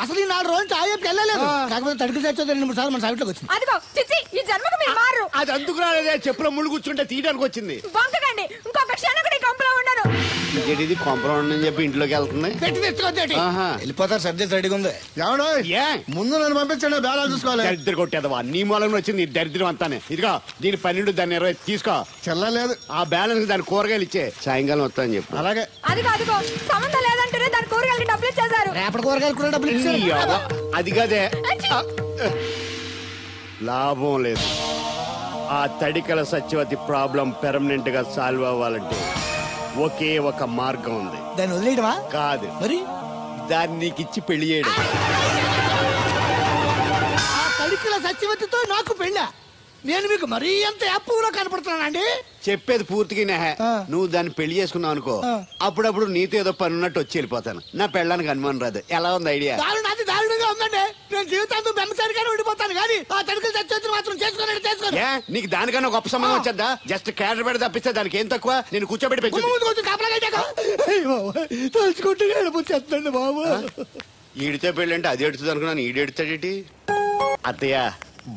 అసలు ఈ 4 రోజులు చాయకి వెళ్ళలేదు. కాకపోతే తడికి సత్యవతి 2-3 సార్లు మన సైట్లోకి వచ్చింది. అదిగో చిచ్చి, ఈ జన్మకు మీరు మారు. అది అందుకు రాలేదే, చెప్పులో ముళ్ళు కూర్చుంటే తీయడానికి వచ్చింది. బొంకకండి, ఇంకొక క్షణం కూడా ఈ కంపలో ఉండను. ఇది కొంపలో ఉండని చెప్పి ఇంట్లోకి వెళ్తుంది. పెట్టి తెచ్చుకోండి. వెళ్ళిపోతారు, సబ్జెక్ట్ రెడీగా ఉంది. ఏమన్నా ముందు నన్ను పంపించండి, బేరాలు చూసుకోవాలి. దరిద్ర కొట్టేదవా, నీ మూలంలో వచ్చింది ఈ దరిద్రం అంతానే. ఇదిగో దీని 12, దాన్ని 20 తీసుకో. చెల్లలేదు. ఆ బ్యాలెన్స్ దాని కూరగాయలు ఇచ్చే, సాయంకాలం వస్తాను చెప్పు. అలాగే. అదిగో సంబంధం లేదంటేనే దాని కూరగాయలకి డబ్బులు ఇచ్చేశారు. రేపటి కూరగాయలు కూడా డబ్బులు ఇచ్చారు. అది కదే, లాభం లేదు. ఆ తడికల సత్యవతి ప్రాబ్లం పెర్మనెంట్ గా సాల్వ్ అవ్వాలంటే ఒకే ఒక మార్గం ఉంది. దాన్ని వదిలేయడమా? కాదు, మరి దాన్ని నీకిచ్చి పెళ్లి చేయడం. ఆ తడికల సత్యవతితో నాకు పెళ్ళా? నేను మీకు మరీ ఎంత యాప్లో కనపడుతున్నానండి? చెప్పేది పూర్తిగా నువ్వు దాన్ని పెళ్లి చేసుకున్నావు అనుకో, అప్పుడప్పుడు నీతో ఏదో పని ఉన్నట్టు వచ్చి వెళ్ళిపోతాను. నా పెళ్ళడానికి అనుమానం రాదు. ఎలా ఉంది ఐడియా? అది దారుణంగా ఉందండి. నేను జీవితాంతం బెమ్మసారిగానే ఉండిపోతాను కానీ ఆ తడికల సత్యవతిని మాత్రం చేసుకోను. నీకు దానికన్నా గొప్ప సంబంధం వచ్చేద్దా? జస్ట్ క్యాడర్ పెడితే తప్పిస్తే దానికి ఏం తక్కువ? నేను కూర్చోబెట్టి పెంచు. తలుచుకుంటే వెళ్ళిపోతుందండి బాబు. ఈడితే పెళ్ళి అంటే అది ఎడుతుంది అనుకున్నాను, ఈడు ఎడుతాడేటి? అత్తయ్య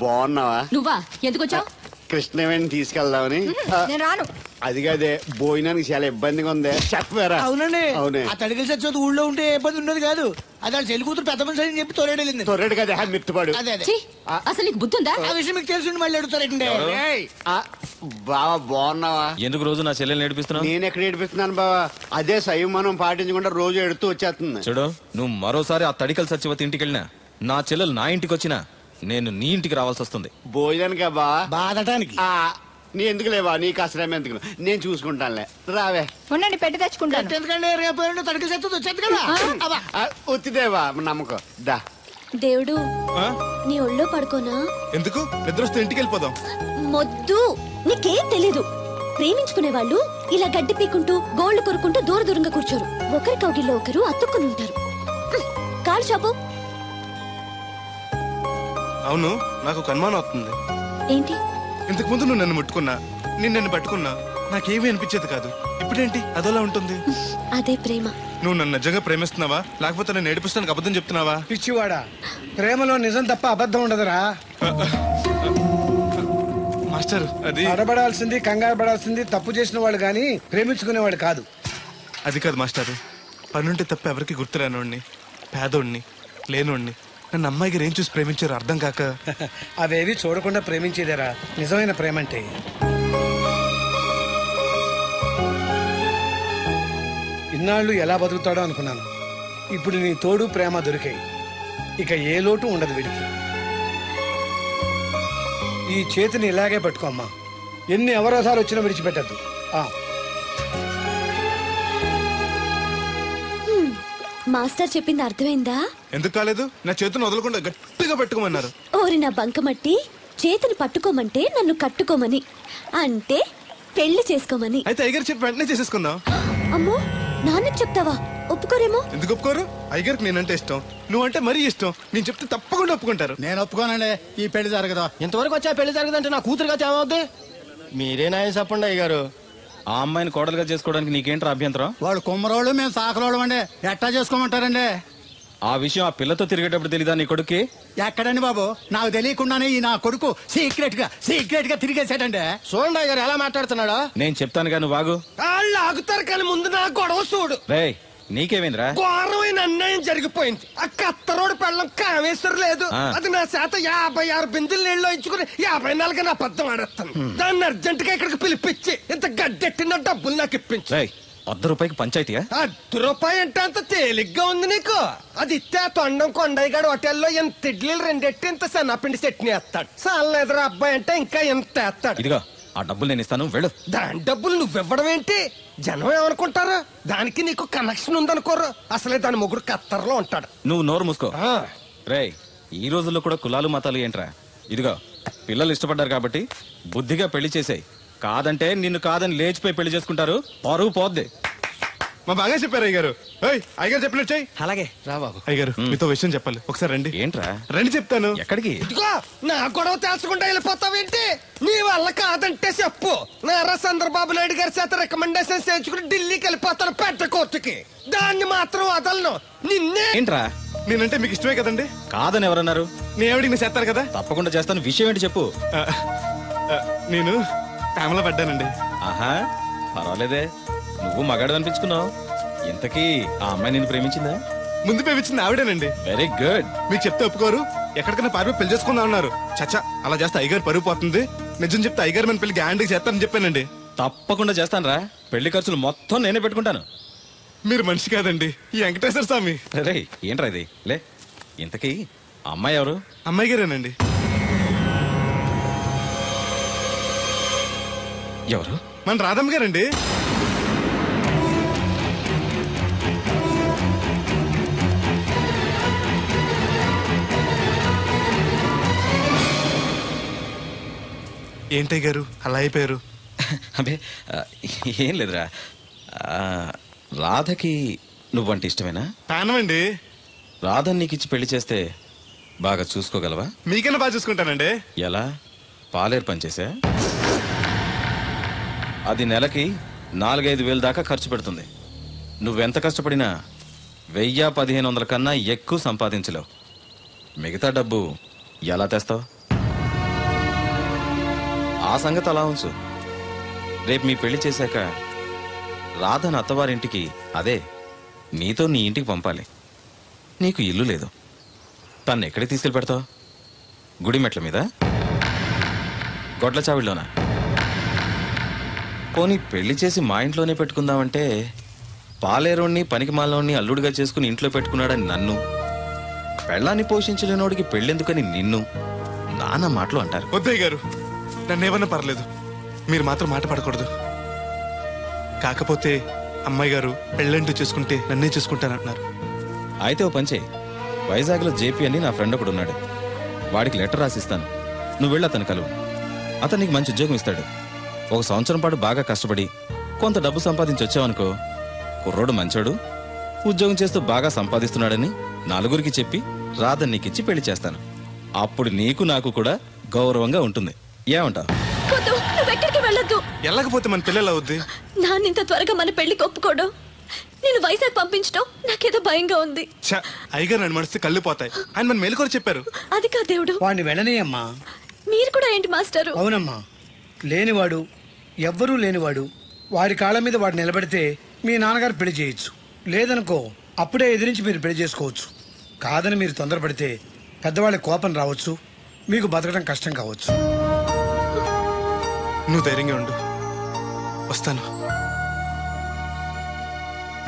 బాగున్నావా? నువ్వా ఎందుకు వచ్చావు? కృష్ణవేణి తీసుకెళ్దామని. నేను రాను. అది కాదే, భోజనానికి చాలా ఇబ్బందిగా ఉంది. చెప్పారా? అవునండి. అవునే. ఆ తడికల సత్యవతి ఊళ్ళో ఉంటే ఏ ఇబ్బంది ఉండదు కాదు. అది వాళ్ళ చెల్లి కూతురు పెద్ద మనిషి అని చెప్పి తొరేడెళ్ళింది. తొర్రెడు కదా, మిత్తుపాడు. అదే అసలు నీకు బుద్ధి ఉందా? ఆ విషయం మీకు తెలిసి మళ్ళీ అడుగుతారండి. బావా బాగున్నావా? ఎందుకు రోజు నా చెల్లెల్ని ఏడిపిస్తున్నావు? నేను ఎక్కడ ఏడిపిస్తున్నాను బావా? అదే సంయమనం పాటించకుండా రోజు ఎడుతూ వచ్చేస్తుంది. చూడు, నువ్వు మరోసారి ఆ తడికల సత్యవతి ఇంటికి వెళ్ళినా, నా చెల్లెలు నా ఇంటికి వచ్చినా నేను నీ ఇంటికి రావాల్సి వస్తుంది. భోజనానికా బావా? బాధటానికి. నీ ఎందుకు లేవా, నీకు అసలు ఎందుకు, నేను చూసుకుంటానులే. రావే. ఉండండి, పెట్టి తెచ్చుకుంటాను. ఎందుకంటే రేపు తడికల సత్యవతి వచ్చేది కదా. వచ్చిదేవా నమ్మకం. దా దేవుడు, నీ ఒళ్ళో పడుకోనా? ఎందుకు? నిద్ర వస్తే ఇంటికి వెళ్ళిపోదాం. మొద్దు, నీకేం తెలీదు. ప్రేమించుకునే వాళ్ళు ఇలా గడ్డి పీకుంటూ గోళ్లు కొరుకుంటూ దూరంగా కూర్చోరు. ఒకరి కౌగిల్లో ఒకరు అతుక్కుని ఉంటారు. కాలు చాపు. అవును, నాకు ఒక అనుమానం అవుతుంది. ఏంటి? ఇంతకు ముందు నువ్వు నన్ను ముట్టుకున్నా, నేను నన్ను పట్టుకున్నా, నాకేమీ అనిపించేది కాదు. ఇప్పుడేంటి అదోలా ఉంటుంది? అదే ప్రేమ. నువ్వు నన్ను నిజంగా ప్రేమిస్తున్నావా, లేకపోతే నన్ను ఏడిపిస్తానికి అబద్ధం చెప్తున్నావా? పిచ్చివాడా, ప్రేమలో నిజం తప్ప అబద్ధం ఉండదురా. మాస్టర్, అది అడబడాల్సింది, కంగారు పడాల్సింది తప్పు చేసిన వాళ్ళు గాని ప్రేమించుకునేవాడు కాదు. అది కాదు మాస్టర్, పనుంటే తప్ప ఎవరికి గుర్తురానోడిని, పేదోడిని, లేనోడిని నన్ను అమ్మాయి గారు ఏం చూసి ప్రేమించారు అర్థం కాక. అవేవి చూడకుండా ప్రేమించేదేరా నిజమైన ప్రేమ అంటే. ఇన్నాళ్ళు ఎలా బతుకుతాడో అనుకున్నాను. ఇప్పుడు నీ తోడు ప్రేమ దొరికాయి. ఇక ఏ లోటు ఉండదు వీడికి. ఈ చేతిని ఇలాగే పట్టుకో అమ్మా. ఎన్ని అవరోధాలు వచ్చినా విడిచిపెట్టద్దు. మాస్టర్ చెప్పింది అర్థమైందా? ఎందుకు కాలేదు? నా చేతిని వదలకుండా గట్టిగా పెట్టుకోమన్నారు. ఓరి నా బంకమట్టి, చేతిని పట్టుకోమంటే నన్ను కట్టుకోమని, అంటే పెళ్లి చేసుకోమని. అయితే అయ్యగారు చెప్పి వెంటనే చేసేసుకుందాం. అమ్మో, నాన్నకి చెప్తావా? ఒప్పుకోరేమో. ఎందుకు ఒప్పుకోరు? అయ్యగారికి నేనంటే ఇష్టం, నువ్వంటే మరీ ఇష్టం. నేను చెప్తే తప్పకుండా ఒప్పుకుంటారు. నేను ఒప్పుకోనండి. ఈ పెళ్లి జరగదు. ఇంతవరకు వచ్చా పెళ్లి జరగదంటే నా కూతురుగా ఏమవుద్ది? మీరే నాయ చెప్పండి అయ్యగారు. ఆ అమ్మాయిని కోడలుగా చేసుకోవడానికి నీకేంట్రా అభ్యంతరం? వాడు కుమ్మరోళ్ళు, మేము సాకరోళ్ళు అండి. ఎట్టా చేసుకోమంటారండి? ఆ విషయం ఆ పిల్లతో తిరిగేటప్పుడు తెలీదా నీ కొడుక్కి? ఎక్కడండి బాబు, నాకు తెలియకుండానే ఈ నా కొడుకు సీక్రెట్ గా తిరిగేసాడండి. చూడండి అయ్యారు ఎలా మాట్లాడుతున్నాడో. నేను చెప్తానుగా, నువ్వు బాగు. వాళ్ళు ఆగుతారు కానీ ముందు నా గొడవ చూడు. రే, నీకేమైందిరా? ఘోరమైన అన్యాయం జరిగిపోయింది. ఆ కత్తరోడు పెళ్ళం కామేశ్వరం లేదు. అది నా చేత 56 బిందులు నీళ్ళు ఇచ్చుకుని 54 నా అబద్ధం ఆడేస్తాను. దాన్ని అర్జెంట్ గా ఇక్కడికి పిలిపించి ఇంత గడ్డెట్టిన డబ్బులు నాకు ఇప్పించు. ₹100 పంచాయతీయా? ₹100 అంటే అంత తేలిగ్గా ఉంది నీకు? అది ఇస్తే ఆ తొండం కొండయ్యగాడు హోటల్లో ఎంత ఇడ్లీలు 2 ఎట్టి ఇంత సన్నపిండి చట్నీ వేస్తాడు. సాల ఎదురు అబ్బాయి అంటే ఇంకా ఎంత వేస్తాడు. ఇదిగో ఆ డబ్బులు నేను ఇస్తాను, వెళ్ళు. దాని డబ్బులు నువ్వివ్వడం ఏంటి? జనం ఏమనుకుంటారు? దానికి నీకు కనెక్షన్ ఉందనుకోరు. అసలే దాని మొగుడు కత్తర్లో ఉంటాడు. నువ్వు నోరు మూసుకో. రేయ్, ఈ రోజుల్లో కూడా కులాలు మతాలు ఏంట్రా? ఇదిగో పిల్లలు ఇష్టపడ్డారు కాబట్టి బుద్ధిగా పెళ్లి చేసేయ్. కాదంటే నిన్ను కాదని లేచిపోయి పెళ్లి చేసుకుంటారు, పరువు పోద్ది. మా బాగా చెప్పారు అయ్యగారు. అయ్యగారు చెప్పినట్టు చెయ్యి. అలాగే రా బాబు. అయ్యగారు మీతో విషయం చెప్పాలి, ఒకసారి రండి. ఏంట్రా? రండి చెప్తాను. ఎక్కడికి? ఇదిగో నా గొడవ తెలుసుకుంటా వెళ్ళిపోతావేంటి? నీ వల్ల కాదంటే చెప్పు. నారా చంద్రబాబు నాయుడు గారి చేత రికమెండేషన్ చేయించుకుని ఢిల్లీకి వెళ్ళిపోతాను పెద్ద కోర్టుకి. దాన్ని మాత్రం వదలను. నిన్నే. ఏంట్రా? నేనంటే మీకు ఇష్టమే కదండి. కాదని ఎవరన్నారు? నేను ఎవడికి చేస్తారు కదా. తప్పకుండా చేస్తాను. విషయం ఏంటి చెప్పు. నేను ప్రేమలో పడ్డానండి. ఆహా, పర్వాలేదే, నువ్వు మగాడు అనిపించుకున్నావు. ఇంతకీ ఆ అమ్మాయి నేను ప్రేమించిందా? ముందు ప్రేమించింది ఆవిడేనండి. Very good. మీకు చెప్తే ఒప్పుకోరు. ఎక్కడికైనా పారిపోయి పెళ్లి చేసుకుందాం అన్నారు. చచ్చా, అలా చేస్తే అయ్యగారు పరుగు పోతుంది. నిజం చెప్తే అయ్యగారు మన పెళ్లి గ్యాండ్కి చేస్తానని చెప్పానండి. తప్పకుండా చేస్తాను రా. పెళ్లి ఖర్చులు మొత్తం నేనే పెట్టుకుంటాను. మీరు మనిషి కాదండి, ఈ వెంకటేశ్వర స్వామి. రే, ఏంట్రా ఇది? లే, ఇంతకీ అమ్మాయి ఎవరు? అమ్మాయి గారేనండి. ఎవరు? మన రాధమ్మ గారండి. ఏంటయ్య గారు అలా అయిపోయారు? అబే ఏం లేదురా. రాధకి నువ్వంటే ఇష్టమేనా? ప్రాణమండి. రాధని నీకు ఇచ్చి పెళ్లి చేస్తే బాగా చూసుకోగలవా? మీకన్నా బాగా చూసుకుంటానండి. ఎలా? పాలేరు పనిచేసా? అది నెలకి 4-5 వేలు దాకా ఖర్చు పెడుతుంది. నువ్వెంత కష్టపడినా 1000-1500 కన్నా ఎక్కువ సంపాదించలేవు. మిగతా డబ్బు ఎలా తెస్తావు? ఆ సంగతి అలా ఉంచు. రేపు మీ పెళ్లి చేశాక రాధను అత్తవారింటికి, అదే నీతో నీ ఇంటికి పంపాలి. నీకు ఇల్లు లేదు. తను ఎక్కడికి తీసుకెళ్ళి పెడతావు? గుడి మెట్ల మీద? గొడ్ల చావిడిలోనా? పోనీ పెళ్లి చేసి మా ఇంట్లోనే పెట్టుకుందామంటే పాలేరోణ్ణి పనికి మాలోని అల్లుడిగా చేసుకుని ఇంట్లో పెట్టుకున్నాడని నన్ను, పెళ్ళాన్ని పోషించలేనోడికి పెళ్ళెందుకని నిన్ను నానా మాటలు అంటారు. వద్దయ్య గారు, నన్నేమన్నా పర్లేదు, మీరు మాత్రం మాట పడకూడదు. కాకపోతే అమ్మాయి గారు పెళ్ళంటూ చేసుకుంటే నన్నే చేసుకుంటానంటున్నారు. అయితే ఓ పంచే, వైజాగ్లో జేపీ అని నా ఫ్రెండ్ ఒకడు ఉన్నాడు. వాడికి లెటర్ రాసిస్తాను. నువ్వు వెళ్ళి అతను కలువు. అతను నీకు మంచి ఉద్యోగం ఇస్తాడు. 1 సంవత్సరం పాటు బాగా కష్టపడి కొంత డబ్బు సంపాదించి వచ్చావనుకో, కుర్రోడు మంచోడు, ఉద్యోగం చేస్తూ బాగా సంపాదిస్తున్నాడని 4గురికి చెప్పి రాధ నీకిచ్చి పెళ్లి చేస్తాను. అప్పుడు నీకు నాకు కూడా గౌరవంగా ఉంటుంది. ఏమంటావు? నువ్వెక్కడికి వెళ్ళొద్దు. వెళ్ళకపోతే మన పిల్లలు అవుద్ది. నాన్నింత త్వరగా మన పెళ్లికి ఒప్పుకోవడం, నేను వైజాగ్ పంపించడం నాకేదో భయంగా ఉంది. అయ్యగారు నన్ను మనసు కళ్ళు పోతాయి. ఆయన మన మేలుకొని చెప్పారు. అది కాదు దేవుడు. వాడిని వెళ్ళనీయమ్మా. మీరు కూడా ఏంటి మాస్టరు? అవునమ్మా, లేనివాడు, ఎవ్వరూ లేనివాడు, వాడి కాళ్ళ మీద వాడు నిలబడితే మీ నాన్నగారు పెళ్లి చేయొచ్చు. లేదనుకో అప్పుడే ఎదిరించి మీరు పెళ్లి చేసుకోవచ్చు. కాదని మీరు తొందరపడితే పెద్దవాళ్ళ కోపం రావచ్చు, మీకు బతకడం కష్టం కావచ్చు. నువ్వు ధైర్యంగా ఉండు, వస్తాను.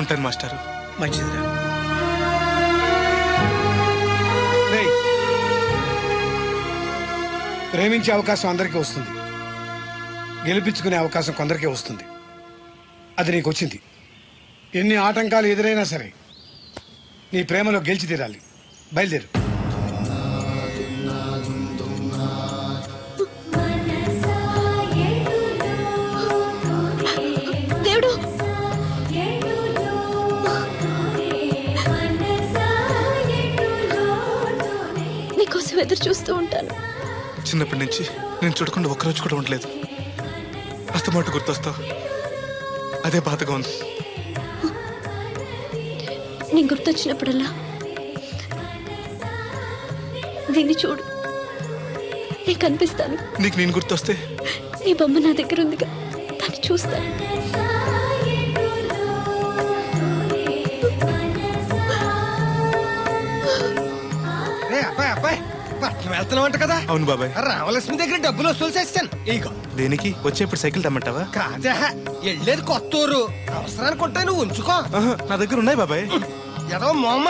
ఉంటాను మాస్టారు. మంచిదిరా. రేయ్, ప్రేమించే అవకాశం అందరికీ వస్తుంది, గెలిపించుకునే అవకాశం కొందరికే వస్తుంది. అది నీకు వచ్చింది. ఎన్ని ఆటంకాలు ఎదురైనా సరే నీ ప్రేమలో గెలిచి తీరాలి. బయలుదేరు. దేవుడు, నీకోసం ఎదురు చూస్తూ ఉంటాను. చిన్నప్పటి నుంచి నేను చూడకుండా ఒక్కరోజు కూడా ఉండలేదు. అస్తమాట గుర్తొస్తావు, అదే బాధగా ఉంది. నీ గుర్తొచ్చినప్పుడల్లా దీన్ని చూడు, నేను కనిపిస్తాను. నీకు నేను గుర్తొస్తే? నీ బొమ్మ నా దగ్గర ఉందిగా, దాన్ని చూస్తాను. అబ్బాయి పట్నం వెళ్తున్నావంట కదా? అవును బాబాయ్. రామలక్ష్మి దగ్గర డబ్బులు వసూలు చేస్తాను. ఇగో. దేనికి? వచ్చేప్పుడు సైకిల్ తెమ్మంటావా? కాదే, వెళ్ళేది కొత్త ఊరు, అవసరానికి ఉంటాయి, నువ్వు ఉంచుకో. నా దగ్గర ఉన్నాయి బాబాయ్. ఏదో మొమ్మ